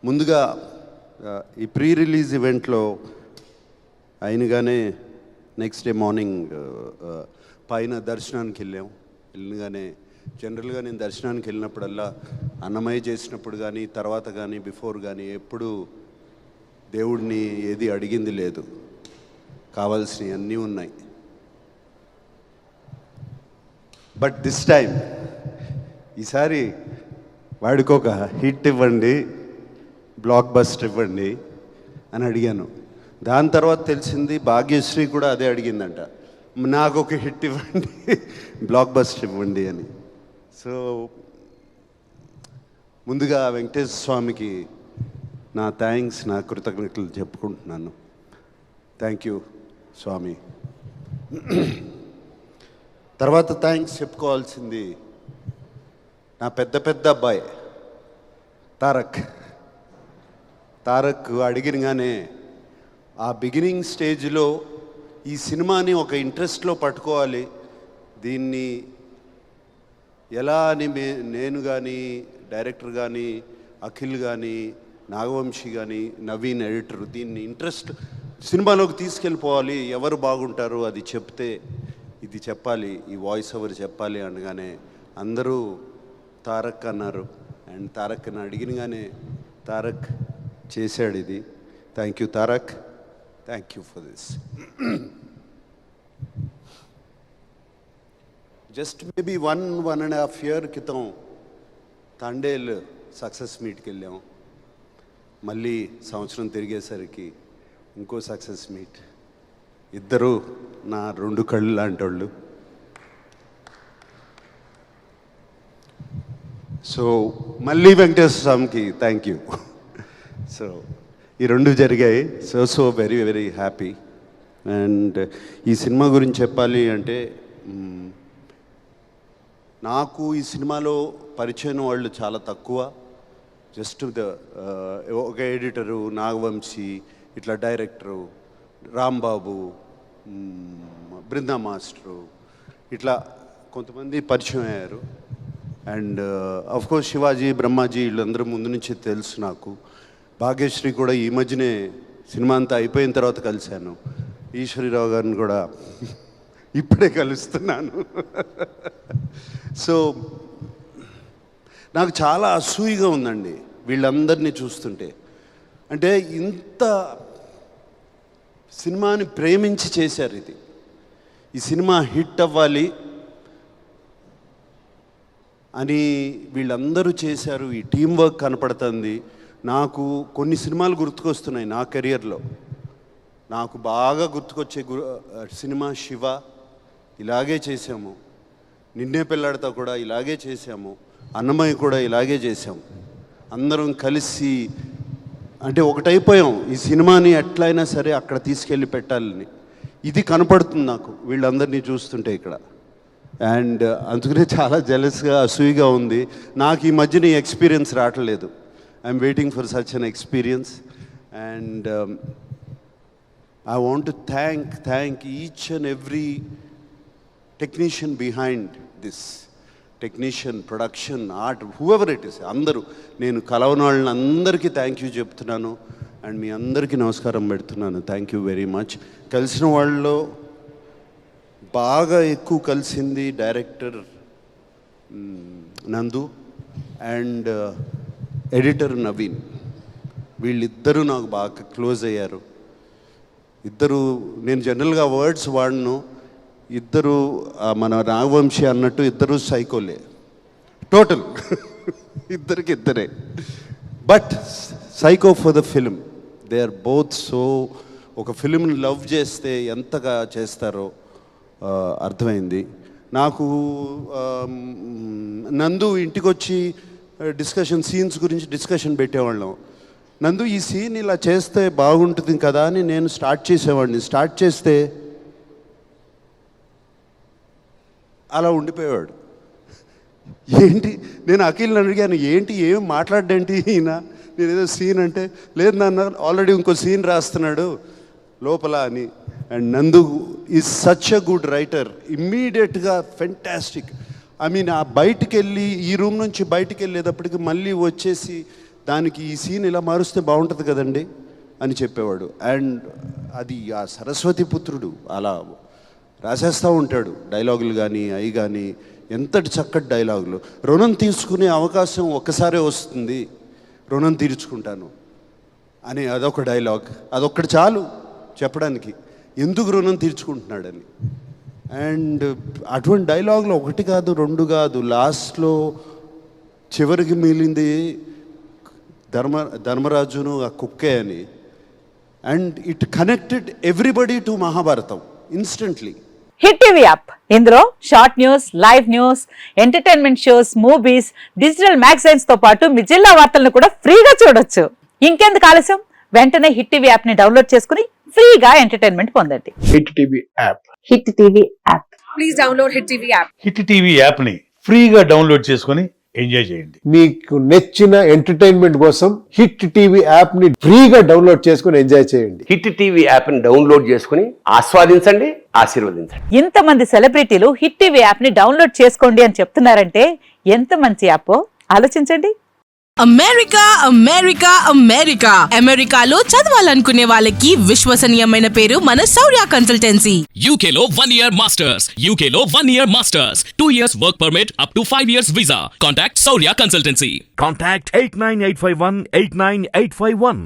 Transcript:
ముందుగా ఈ pre release ఈవెంట్లో అయినగానే నెక్స్ట్ డే మార్నింగ్ పైన దర్శనానికి వెళ్ళగానే జనరల్గా నేను దర్శనానికి వెళ్ళినప్పుడల్లా అన్నమయ్య చేసినప్పుడు కానీ తర్వాత కానీ బిఫోర్ కానీ ఎప్పుడు దేవుడిని ఏది అడిగింది లేదు, కావాల్సినవి అన్నీ ఉన్నాయి. బట్ దిస్ టైం ఈసారి వాడికి ఒక హిట్ ఇవ్వండి, బ్లాక్ బస్టర్ ఇవ్వండి అని అడిగాను. దాని తర్వాత తెలిసింది భాగ్యశ్రీ కూడా అదే అడిగిందంట, నాకు ఒక హిట్ ఇవ్వండి, బ్లాక్ బస్టర్ ఇవ్వండి అని. సో ముందుగా వెంకటేశ్వర స్వామికి నా థ్యాంక్స్, నా కృతజ్ఞతలు చెప్పుకుంటున్నాను. థ్యాంక్ యూ స్వామి. తర్వాత థ్యాంక్స్ చెప్పుకోవాల్సింది నా పెద్ద అబ్బాయి తారక్ అడిగినగానే ఆ బిగినింగ్ స్టేజ్లో ఈ సినిమాని ఒక ఇంట్రెస్ట్లో పట్టుకోవాలి, దీన్ని ఎలా అని నేను కానీ డైరెక్టర్ కానీ అఖిల్ కానీ నాగవంశీ కానీ నవీన్ ఎడిటర్ దీన్ని ఇంట్రెస్ట్ సినిమాలోకి తీసుకెళ్ళిపోవాలి, ఎవరు బాగుంటారు అది చెప్తే ఇది చెప్పాలి, ఈ వాయిస్ ఓవర్ చెప్పాలి అనగానే అందరూ తారక్ అన్నారు. అండ్ తారక్ని అడిగినగానే తారక్ చేశాడు ఇది. Thank you Tarak, thank you for this. Just maybe 1.5 year క్రితం తండేల్ సక్సెస్ మీట్కి వెళ్ళాం. మళ్ళీ సంవత్సరం తిరిగేసరికి ఇంకో సక్సెస్ మీట్. ఇద్దరు నా 2 కళ్ళు లాంటి వాళ్ళు. సో మళ్ళీ వెంకటేశ్వర స్వామికి థ్యాంక్ యూ. సో ఈ 2 జరిగాయి. So very very happy. And ఈ సినిమా గురించి చెప్పాలి అంటే నాకు ఈ సినిమాలో పరిచయం వాళ్ళు చాలా తక్కువ. జస్ట్ ఒక ఎడిటరు నాగవంశీ, ఇట్లా డైరెక్టరు రాంబాబు, బృందా మాస్టరు, ఇట్లా కొంతమంది పరిచయం అయ్యారు. అండ్ అఫ్కోర్స్ శివాజీ, బ్రహ్మాజీ వీళ్ళందరూ ముందు నుంచి తెలుసు నాకు. భాగ్యశ్రీ కూడా ఈ మధ్యనే సినిమా అంతా అయిపోయిన తర్వాత కలిశాను. ఈశ్వరీరావు గారిని కూడా ఇప్పుడే కలుస్తున్నాను. సో నాకు చాలా అసూయగా ఉందండి వీళ్ళందరినీ చూస్తుంటే. అంటే ఇంత సినిమాని ప్రేమించి చేశారు ఇది. ఈ సినిమా హిట్ అవ్వాలి అని వీళ్ళందరూ చేశారు. ఈ టీం వర్క్ కనపడుతుంది. నాకు కొన్ని సినిమాలు గుర్తుకొస్తున్నాయి నా కెరియర్లో. నాకు బాగా గుర్తుకొచ్చే సినిమా శివ, ఇలాగే చేసాము. నిన్నే పెళ్ళాడతా కూడా ఇలాగే చేసాము. అన్నమయ్య కూడా ఇలాగే చేసాము. అందరం కలిసి అంటే ఒకటైపోయాం. ఈ సినిమాని ఎట్లయినా సరే అక్కడ తీసుకెళ్ళి పెట్టాలని. ఇది కనపడుతుంది నాకు వీళ్ళందరినీ చూస్తుంటే ఇక్కడ. అండ్ అందుకనే చాలా జెలస్గా అసూయిగా ఉంది. నాకు ఈ మధ్యన ఈ ఎక్స్పీరియన్స్ రావట్లేదు. I'm waiting for such an experience. And I want to thank each and every technician behind this. Technician, production, art, whoever it is, అందరూ. నేను కలవని వాళ్ళని అందరికీ థ్యాంక్ యూ చెప్తున్నాను. అండ్ మీ అందరికీ నమస్కారం పెడుతున్నాను. Thank you very much. కలిసిన వాళ్ళలో బాగా ఎక్కువ కలిసింది డైరెక్టర్ నందు అండ్ ఎడిటర్ నవీన్. వీళ్ళిద్దరూ నాకు బాగా క్లోజ్ అయ్యారు. ఇద్దరు నేను జనరల్గా వర్డ్స్ వాడను. ఇద్దరు మన నాగవంశీ అన్నట్టు ఇద్దరు సైకోలే టోటల్. ఇద్దరే. But psycho for the film. They are both so. ఒక ఫిలింని లవ్ చేస్తే ఎంతగా చేస్తారో అర్థమైంది నాకు. నందు ఇంటికి వచ్చి సీన్స్ గురించి డిస్కషన్ పెట్టేవాళ్ళం. నందు ఈ సీన్ ఇలా చేస్తే బాగుంటుంది కదా అని నేను స్టార్ట్ చేసేవాడిని. స్టార్ట్ చేస్తే అలా ఉండిపోయేవాడు. ఏంటి, నేను అఖిల్ని అడిగాను, ఏంటి ఏం మాట్లాడేంటి ఈయన, నేను ఏదో సీన్ అంటే, లేదు నాన్న ఆల్రెడీ ఇంకో సీన్ రాస్తున్నాడు లోపల అని. అండ్ నందు is such a good writer. ఇమ్మీడియట్గా ఫెంటాస్టిక్. ఐ మీన్ ఆ బయటికి వెళ్ళి ఈ రూమ్ నుంచి బయటికి వెళ్ళేటప్పటికి మళ్ళీ వచ్చేసి దానికి ఈ సీన్ ఇలా మారుస్తే బాగుంటుంది కదండి అని చెప్పేవాడు. అండ్ అది ఆ సరస్వతి పుత్రుడు అలా రాసేస్తూ ఉంటాడు డైలాగులు కానీ అవి కానీ, ఎంతటి చక్కటి డైలాగులు. రుణం తీసుకునే అవకాశం ఒక్కసారే వస్తుంది, రుణం తీర్చుకుంటాను అని అదొక డైలాగ్. అదొక్కటి చాలు చెప్పడానికి ఎందుకు రుణం తీర్చుకుంటున్నాడని. అండ్ అటువంటి డైలాగులు ఒకటి కాదు రెండు కాదు, లాస్ట్లో చివరికి మిగిలింది ధర్మరాజును ఆ కుక్కే అని. And it connected everybody to Mahabharatam instantly. Hit TV app, ఇందులో short news, live news, entertainment shows, movies, digital magazines తో పాటు మీ జిల్లా వార్తలను కూడా ఫ్రీగా చూడొచ్చు. ఇంకెందుకు ఆలస్యం, వెంటనే హిట్ టీవీ యాప్ ని డౌన్లోడ్ చేసుకుని ఫ్రీగా ఎంటర్టైన్మెంట్ పొందండి. Hit TV app. Hit TV app. Please download hit TV app. Hit TV యాప్ని ఫ్రీగా డౌన్లోడ్ చేసుకొని ఎంజాయ్ చేయండి. మీకు నచ్చిన ఎంటర్టైన్మెంట్ కోసం హిట్ టీవీ యాప్ ని ఫ్రీగా డౌన్లోడ్ చేసుకుని ఎంజాయ్ చేయండి. హిట్ టీవీ యాప్ ని డౌన్లోడ్ చేసుకుని ఆస్వాదించండి, ఆశీర్వదించండి. ఇంతమంది సెలబ్రిటీలు హిట్ టీవీ యాప్ ని డౌన్లోడ్ చేసుకోండి అని చెప్తున్నారంటే ఎంత మంచి యాప్ ఆలోచించండి. అమెరికా అమెరికా అమెరికా అమెరికాలో చదవాలనుకునే వాళ్ళకి విశ్వసనీయమైన పేరు మన శౌర్య కన్సల్టెన్సీ. UK లో 1 year masters. UK లో 1 year masters. 2 years work permit up to 5 years visa. Contact Saurya Consultancy. Contact 89851 89851.